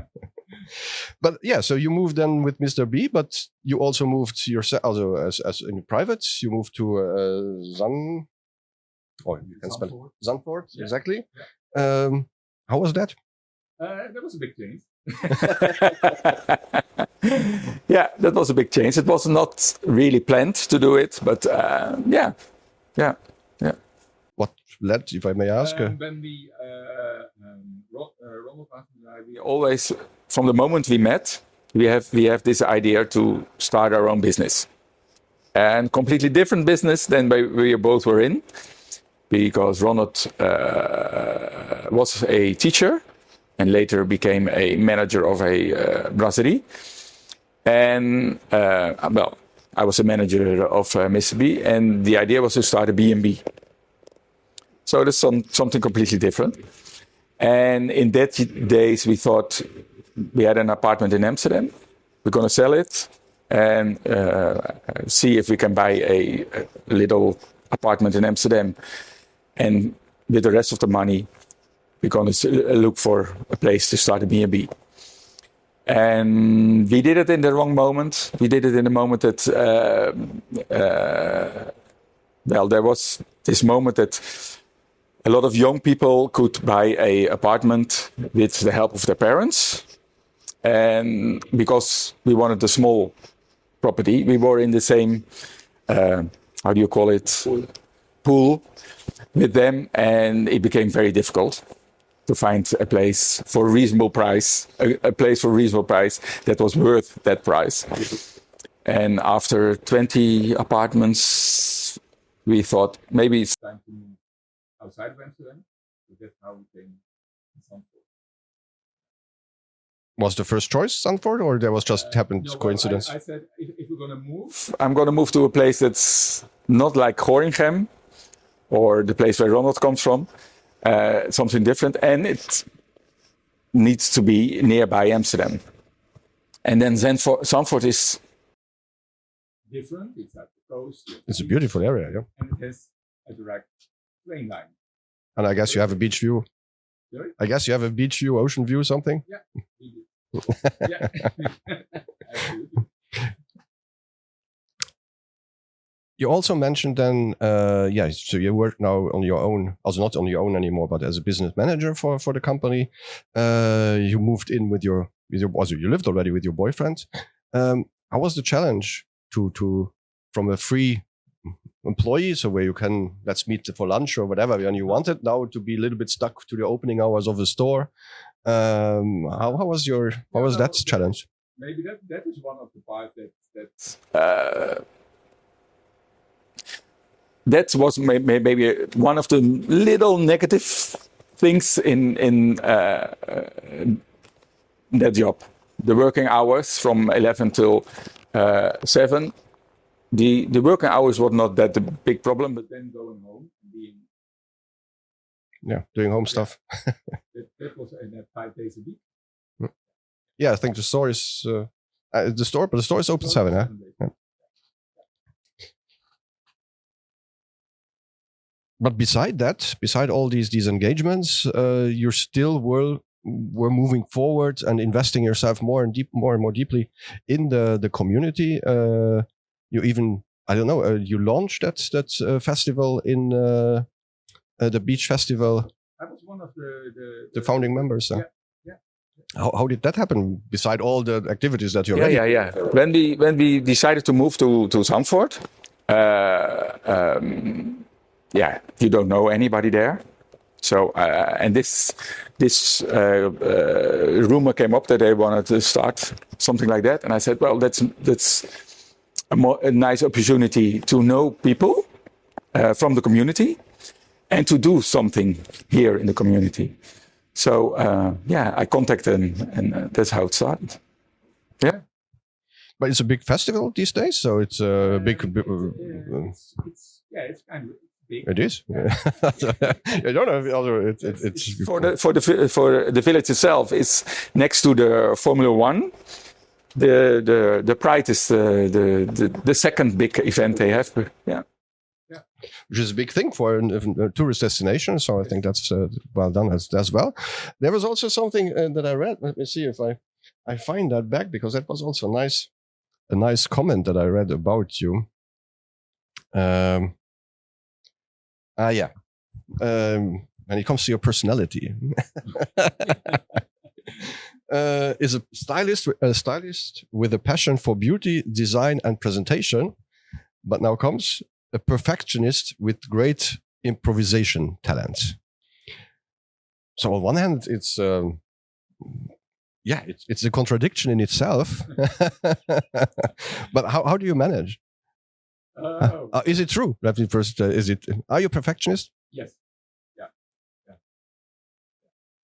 Speaker 1: But yeah, so you moved then with Mr. B, but you also moved yourself, also as in private. You moved to you can spell Zandvoort,
Speaker 3: yeah.
Speaker 1: Exactly.
Speaker 3: Yeah.
Speaker 1: How was that?
Speaker 3: That was a big change.
Speaker 2: Yeah, that was a big change. It was not really planned to do it, but yeah.
Speaker 1: What led, if I may ask?
Speaker 3: When we
Speaker 2: we always, from the moment we met, we have this idea to start our own business, and completely different business than we both were in, because Ronald was a teacher and later became a manager of a brasserie, and I was a manager of Mr. B, and the idea was to start a B&B. So that's something completely different. And in that days, we thought we had an apartment in Amsterdam. We're going to sell it and see if we can buy a little apartment in Amsterdam. And with the rest of the money, we're going to look for a place to start a B&B. And we did it in the wrong moment. We did it in the moment that, there was this moment that a lot of young people could buy an apartment with the help of their parents. And because we wanted a small property, we were in the same, pool with them, and it became very difficult. to find a place for a reasonable price, a place for a reasonable price that was worth that price. And after 20 apartments, we thought maybe it's
Speaker 3: time to move outside of Amsterdam. So that's how we came to Zandvoort.
Speaker 1: Was the first choice Zandvoort, or there was just happened
Speaker 3: No,
Speaker 1: coincidence?
Speaker 3: I said if we're going to move,
Speaker 2: I'm going to move to a place that's not like Gorinchem or the place where Ronald comes from, something different, and it needs to be nearby Amsterdam. And then Zandvoort is
Speaker 3: different. It's at the coast.
Speaker 1: It's a beautiful area, yeah.
Speaker 3: And it has a direct train line.
Speaker 1: And I guess you have a beach view.
Speaker 3: Sorry?
Speaker 1: I guess you have a beach view, ocean view, something.
Speaker 3: Yeah, we do. Yeah, absolutely.
Speaker 1: You also mentioned then, so you work now on your own, also not on your own anymore, but as a business manager for the company. You moved in with your also you lived already with your boyfriend. How was the challenge to from a free employee, so where you can let's meet for lunch or whatever when you wanted, now to be a little bit stuck to the opening hours of the store? How was that challenge?
Speaker 3: Maybe that is one of the parts
Speaker 2: that was maybe one of the little negative things in that job. The working hours from 11 till 7. The working hours were not that the big problem, but
Speaker 3: then going home and being
Speaker 1: doing home stuff.
Speaker 3: that was in that 5 days a week.
Speaker 1: Yeah, I think the store is the store is open 7, huh? Yeah. But beside all these engagements, you're still were moving forward and investing yourself more and more deeply in the community. You even, I don't know, you launched that festival in the beach festival.
Speaker 3: I was one of
Speaker 1: the founding members.
Speaker 3: Yeah.
Speaker 1: How did that happen? Beside all the activities that you already.
Speaker 2: Yeah. When we decided to move to Zandvoort, you don't know anybody there. So and this rumor came up that they wanted to start something like that, and I said, well, that's a nice opportunity to know people from the community and to do something here in the community. So I contacted them, and that's how it started. Yeah.
Speaker 1: But it's a big festival these days, so it's a big.
Speaker 3: It's kind of big.
Speaker 1: It is. I don't know. It's
Speaker 2: for the village itself. It's next to the Formula 1. The Pride is the second big event they have. Yeah.
Speaker 1: Which is a big thing for a tourist destination. So I think that's well done as well. There was also something that I read. Let me see if I find that back, because that was also a nice comment that I read about you. When it comes to your personality, is a stylist with a passion for beauty, design, and presentation, but now comes a perfectionist with great improvisation talent. So on one hand, it's a contradiction in itself. But how do you manage? Is it true? Let me first. Are you a perfectionist?
Speaker 3: Yes. Yeah.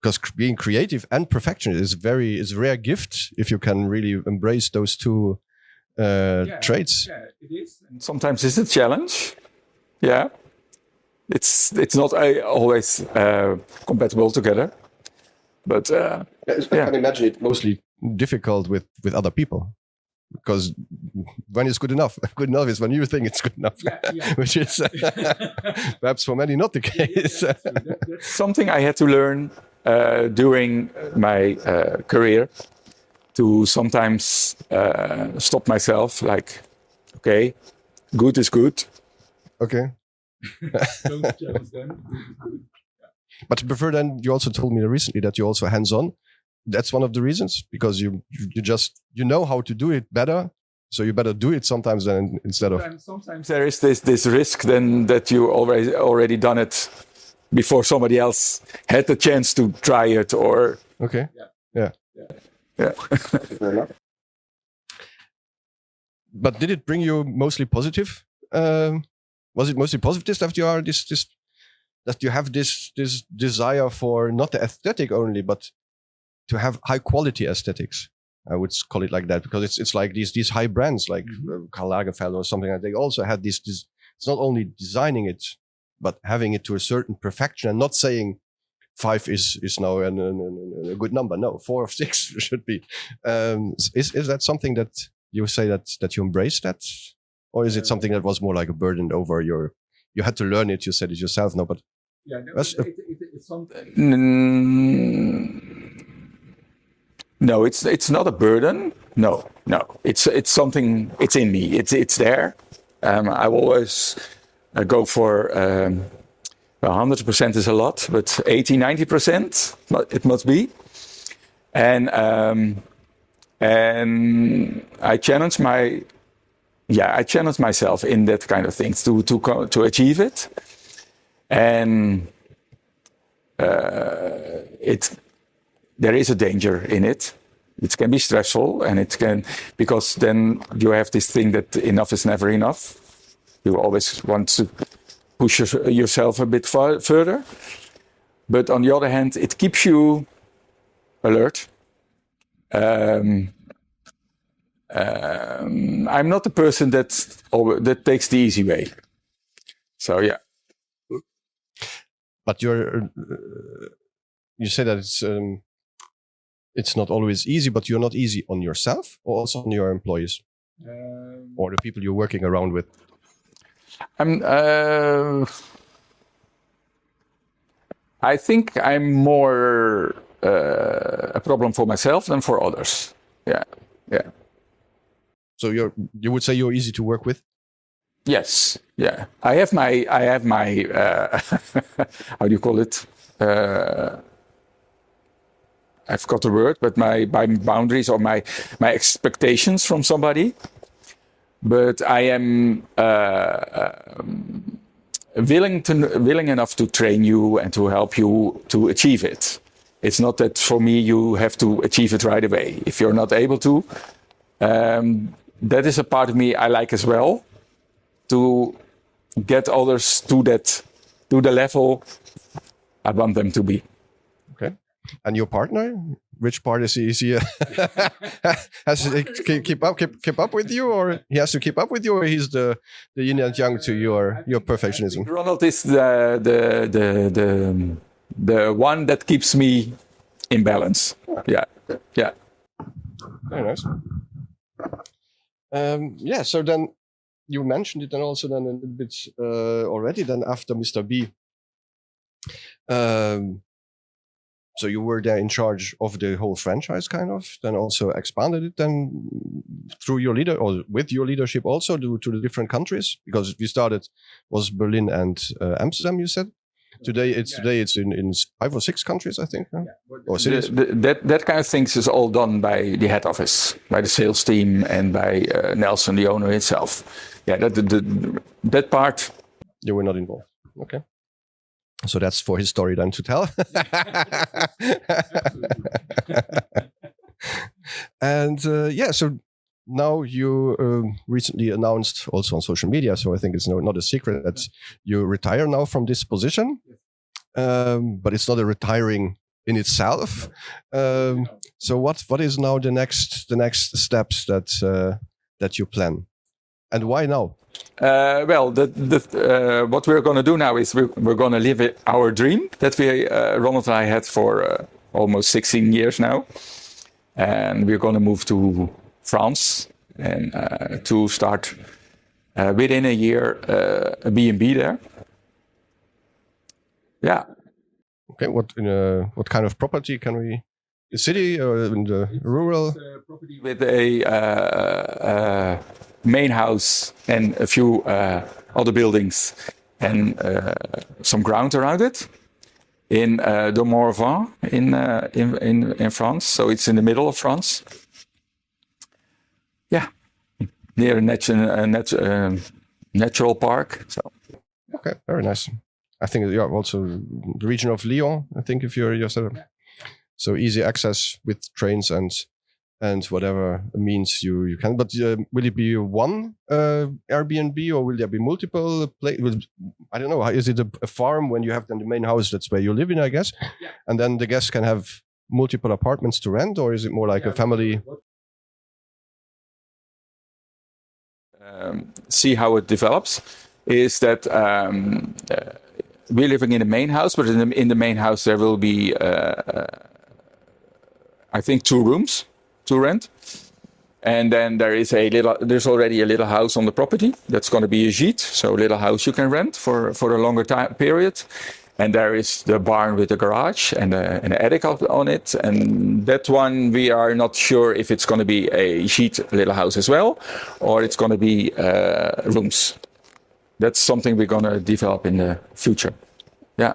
Speaker 1: Because being creative and perfectionist is a rare gift if you can really embrace those two traits.
Speaker 3: Yeah, it is.
Speaker 2: And sometimes it's a challenge. Yeah, it's not always compatible together. But
Speaker 1: I can imagine it mostly difficult with other people. Because when it's good enough is when you think it's good enough, which is perhaps for many not the case.
Speaker 2: That's something I had to learn during my career, to sometimes stop myself, like, okay, good is good.
Speaker 1: Okay.
Speaker 3: Don't challenge them.
Speaker 1: But to prefer, then you also told me recently that you're also hands-on. That's one of the reasons, because you know how to do it better, so you better do it sometimes than instead of.
Speaker 2: Sometimes there is this risk then that you already done it before somebody else had the chance to try it or.
Speaker 1: Okay.
Speaker 3: Yeah.
Speaker 2: Yeah.
Speaker 1: But did it bring you mostly positive? Was it mostly positive that you are that you have this desire for not the aesthetic only, but to have high quality aesthetics? I would call it like that, because it's like these high brands like Karl Lagerfeld or something like that. They also had this. It's not only designing it, but having it to a certain perfection, and not saying 5 is now a good number. No, 4 or 6 should be. Is that something that you say that you embrace that, or is it something that was more like a burden over your? You had to learn it. You said it yourself. No, but
Speaker 3: Yeah, no,
Speaker 1: That's-
Speaker 3: it's something.
Speaker 2: No, it's not a burden. No. It's something. It's in me. It's there. I will always go for 100% is a lot, but 80-90% it must be. And I challenge myself in that kind of things to achieve it. And there is a danger in it. It can be stressful, and because then you have this thing that enough is never enough. You always want to push yourself a bit further. But on the other hand, it keeps you alert. I'm not the person that takes the easy way. So yeah.
Speaker 1: But you say that it's not always easy, but you're not easy on yourself or also on your employees or the people you're working around with.
Speaker 2: I think I'm more a problem for myself than for others. Yeah.
Speaker 1: So you would say you're easy to work with?
Speaker 2: Yes. Yeah. I have my how do you call it? I forgot the word, but my boundaries or my expectations from somebody. But I am willing enough to train you and to help you to achieve it. It's not that for me you have to achieve it right away. If you're not able to, that is a part of me I like as well. To get others to the level I want them to be.
Speaker 1: Okay. And your partner, which part is he has to keep up with you, or he has to keep up with you, or he's the yin and yang to your perfectionism?
Speaker 2: Ronald is the one that keeps me in balance. Yeah.
Speaker 1: Very nice. Yeah. So then you mentioned it, and also then a little bit already. Then after Mr. B, so you were there in charge of the whole franchise, kind of. Then also expanded it then through your with your leadership also to the different countries, because we started was Berlin and Amsterdam. You said today it's in 5 or 6 countries, I think, huh? Or cities.
Speaker 2: That kind of things is all done by the head office, by the sales team, and by Nelson, the owner himself. Yeah, that part
Speaker 1: You were not involved. Okay. So that's for his story then to tell. And so now you recently announced also on social media, so I think it's not a secret that you retire now from this position. But it's not a retiring in itself. So what is now the next steps that you plan, and why now?
Speaker 2: Well, what we're going to do now is we're going to live our dream that Ronald and I had for almost 16 years now. And we're going to move to France and to start within a year a B&B there. Yeah.
Speaker 1: Okay, what kind of property can we? The city or in the rural?
Speaker 2: Property with a main house and a few other buildings and some ground around it in the Morvan in France. So it's in the middle of France. Yeah, near a natural park. So.
Speaker 1: Okay, very nice. I think also the region of Lyon. I think if you're set up, so easy access with trains and whatever means you can. But will it be one Airbnb or will there be multiple places? I don't know. Is it a farm when you have then the main house? That's where you live in, I guess. Yeah. And then the guests can have multiple apartments to rent, or is it more like a family?
Speaker 2: See how it develops. Is that we're living in the main house, but in the main house there will be, I think, 2 rooms to rent, and then there's already a little house on the property that's going to be a gîte, so a little house you can rent for a longer time period. And there is the barn with the garage and an attic on it. And that one, we are not sure if it's going to be a gîte little house as well, or it's going to be rooms. That's something we're going to develop in the future. Yeah.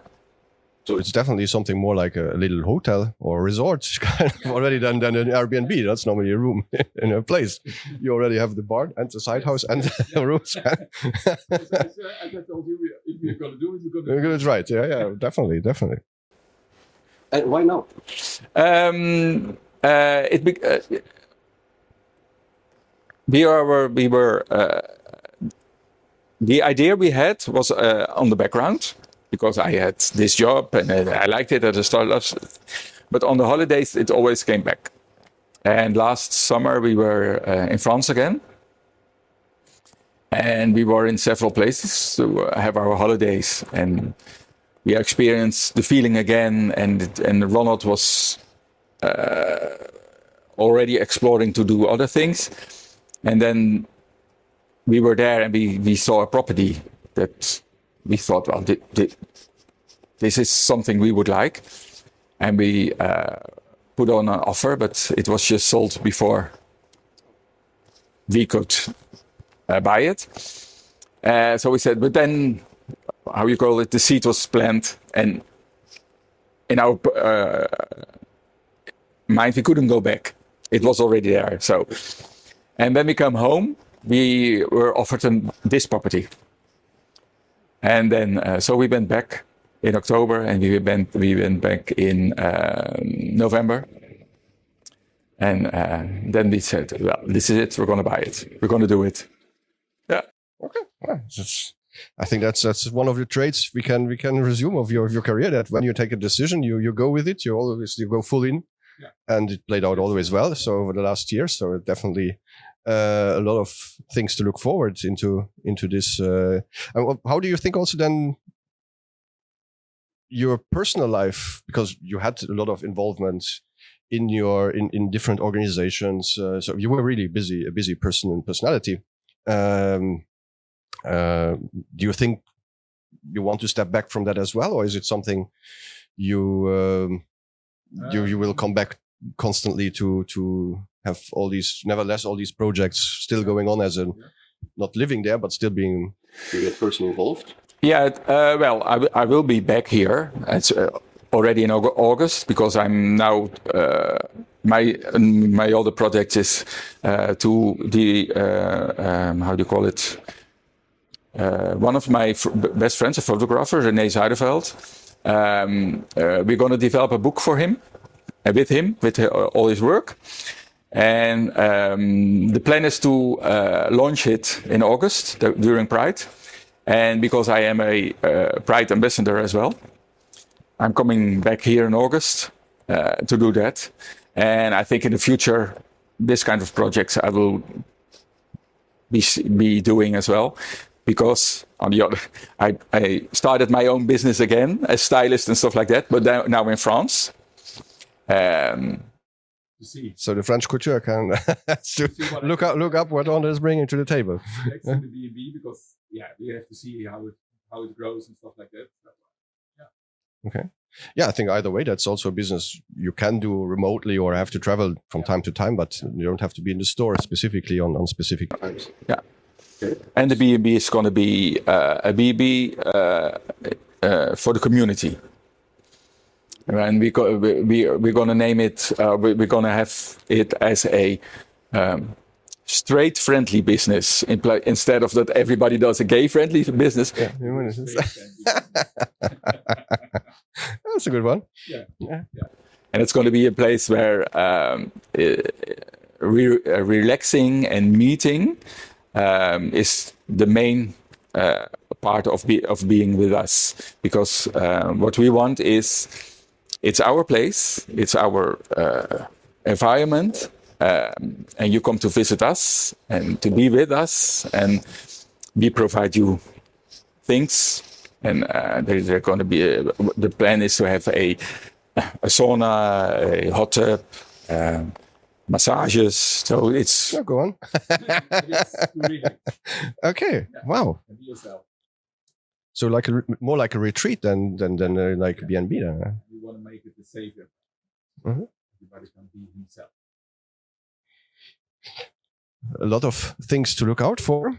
Speaker 1: So it's definitely something more like a little hotel or resort kind of already than an Airbnb. That's normally a room in a place. You already have the barn and the side house and the rooms.
Speaker 3: I told you, if you're going to do it, you're going to do it.
Speaker 1: Right. Yeah, definitely.
Speaker 4: And why not?
Speaker 2: The idea we had was on the background, because I had this job and I liked it as a stylist. But on the holidays, it always came back. And last summer, we were in France again. And we were in several places to have our holidays. And we experienced the feeling again. And Ronald was already exploring to do other things. And then we were there and we saw a property that we thought, well, this is something we would like. And we put on an offer, but it was just sold before we could buy it. So we said, but then, how you call it, the seed was planted, and in our mind, we couldn't go back. It was already there. So, and when we come home, we were offered this property. And then, so we went back in October, and we went back in November. And then we said, well, this is it. We're going to buy it. We're going to do it. Yeah.
Speaker 1: Okay. Well, I think that's one of the traits we can resume of your career. That when you take a decision, you go with it. You go full in, and it played out always well. So over the last year, so it definitely. A lot of things to look forward into this. How do you think also then your personal life, because you had a lot of involvement in different organizations, so you were really a busy person and personality. Do you think you want to step back from that as well, or is it something you will come back constantly to have all these projects still going on as not living there, but still being personally involved?
Speaker 2: Yeah, well, I will be back here. It's already in August, because I'm now my other project is to the how do you call it? One of my best friends, a photographer, René Zuiderveld. We're going to develop a book for him, with all his work. And the plan is to launch it in August during Pride. And because I am a Pride ambassador as well, I'm coming back here in August to do that. And I think in the future, this kind of projects I will be doing as well. Because on the other, I started my own business again as stylist and stuff like that, but now in France.
Speaker 1: So the French couture can look up what André is bringing to the table.
Speaker 3: Next to the B&B, because we have to see how it grows and stuff like that. Yeah.
Speaker 1: Okay. Yeah, I think either way, that's also a business you can do remotely or have to travel from time to time, but you don't have to be in the store specifically on specific times.
Speaker 2: Yeah. Okay. And the B&B is going to be a B&B for the community. And we're going to name it. We're going to have it as a straight friendly business instead of that everybody does a gay friendly business.
Speaker 1: Yeah, that's a good one.
Speaker 3: Yeah.
Speaker 2: And it's going to be a place where relaxing and meeting is the main part of being with us, because what we want is, it's our place, it's our environment, and you come to visit us and to be with us, and we provide you things. And there's going to be the plan is to have a sauna, a hot tub, massages. So it's
Speaker 1: go on. Okay.
Speaker 3: Yeah.
Speaker 1: Wow.
Speaker 3: And be yourself.
Speaker 1: So like more like a retreat than like B&B then. Huh?
Speaker 3: We want to make it a savior.
Speaker 1: Mhm.
Speaker 3: Everybody can be himself.
Speaker 1: A lot of things to look out for.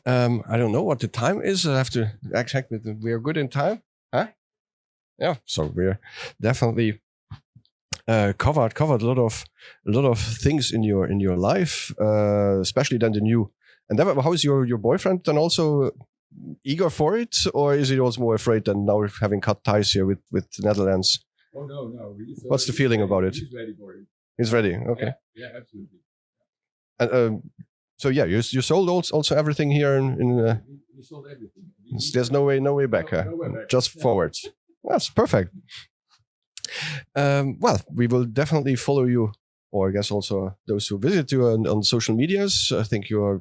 Speaker 1: I don't know what the time is. I have to check that we are good in time. Huh? Yeah. So we're definitely covered a lot of things in your life, especially then the new. And then, how is your boyfriend then also eager for it, or is he also more afraid than now having cut ties here with the Netherlands?
Speaker 3: Oh no.
Speaker 1: What's the feeling about it?
Speaker 3: He's ready for it.
Speaker 1: He's ready. Okay.
Speaker 3: Yeah, absolutely.
Speaker 1: And so yeah, you sold also everything here in
Speaker 3: We sold everything.
Speaker 1: there's no way back.
Speaker 3: No,
Speaker 1: Huh?
Speaker 3: no way back.
Speaker 1: Just
Speaker 3: Yeah.
Speaker 1: forwards. That's perfect. Well, we will definitely follow you, or I guess also those who visit you on social medias. I think you're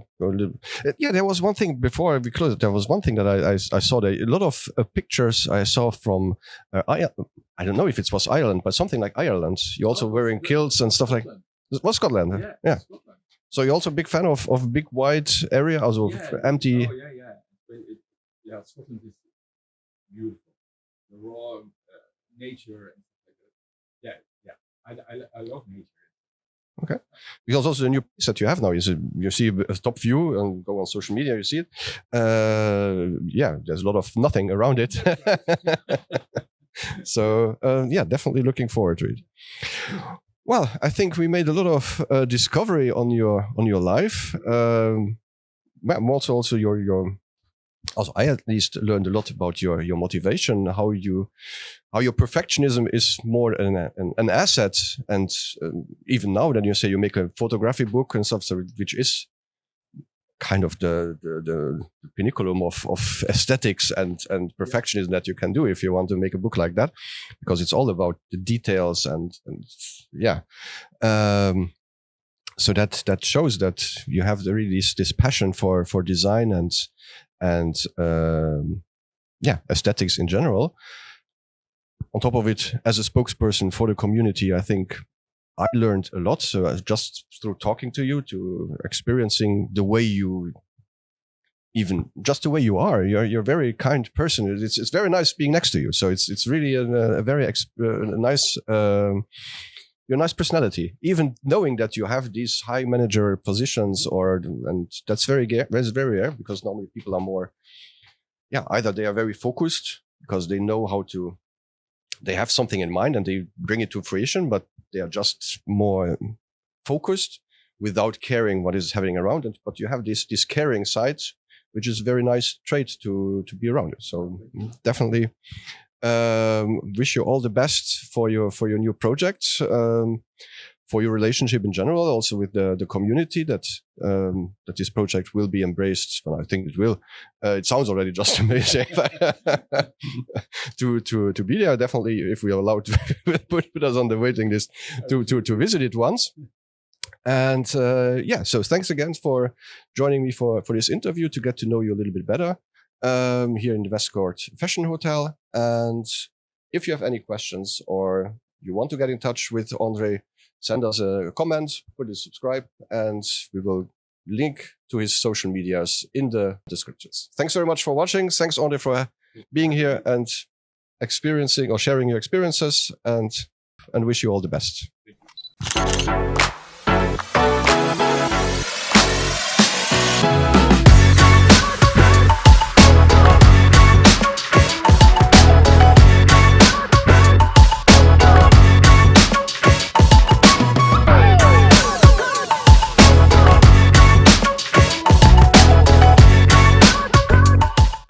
Speaker 1: yeah. There was one thing before we closed. There was one thing that I saw there. A lot of pictures I saw from I don't know if it was Ireland, but something like Ireland. You're also wearing kilts and stuff like. It was Scotland. Huh? Yeah.
Speaker 3: Scotland.
Speaker 1: So you're also a big fan of big wide area, also empty.
Speaker 3: Oh yeah. Scotland is beautiful. The raw nature and stuff like that. Yeah. I love nature.
Speaker 1: Okay. Because also the new place that you have now is you see a top view and go on social media, you see it. Yeah, there's a lot of nothing around it. So yeah, definitely looking forward to it. Well, I think we made a lot of discovery on your life. Also your also I at least learned a lot about your motivation, how your perfectionism is more an asset, and even now that you say you make a photography book and stuff, so which is kind of the pinnacle of aesthetics and perfectionism that you can do if you want to make a book like that, because it's all about the details and yeah. So that shows that you have really this passion for design and yeah, aesthetics in general. On top of it, as a spokesperson for the community, I think I learned a lot. So just through talking to you, to experiencing the way you, even just the way you are, you're a very kind person. It's very nice being next to you. So it's really a very nice. Your nice personality, even knowing that you have these high manager positions, and that's very rare, because normally people are more, yeah, either they are very focused because they know how to, they have something in mind and they bring it to fruition, but they are just more focused without caring what is happening around it. But you have this caring side, which is a very nice trait to be around. So definitely. Wish you all the best for your new projects, for your relationship in general, also with the community that this project will be embraced. Well, I think it will. It sounds already just amazing to be there. Definitely, if we are allowed to put us on the waiting list to visit it once. And yeah, so thanks again for joining me for this interview, to get to know you a little bit better. Here in the Westcourt Fashion Hotel. And if you have any questions or you want to get in touch with André, send us a comment, put a subscribe, and we will link to his social medias in the descriptions. Thanks very much for watching. Thanks, André, for being here and experiencing or sharing your experiences, and wish you all the best.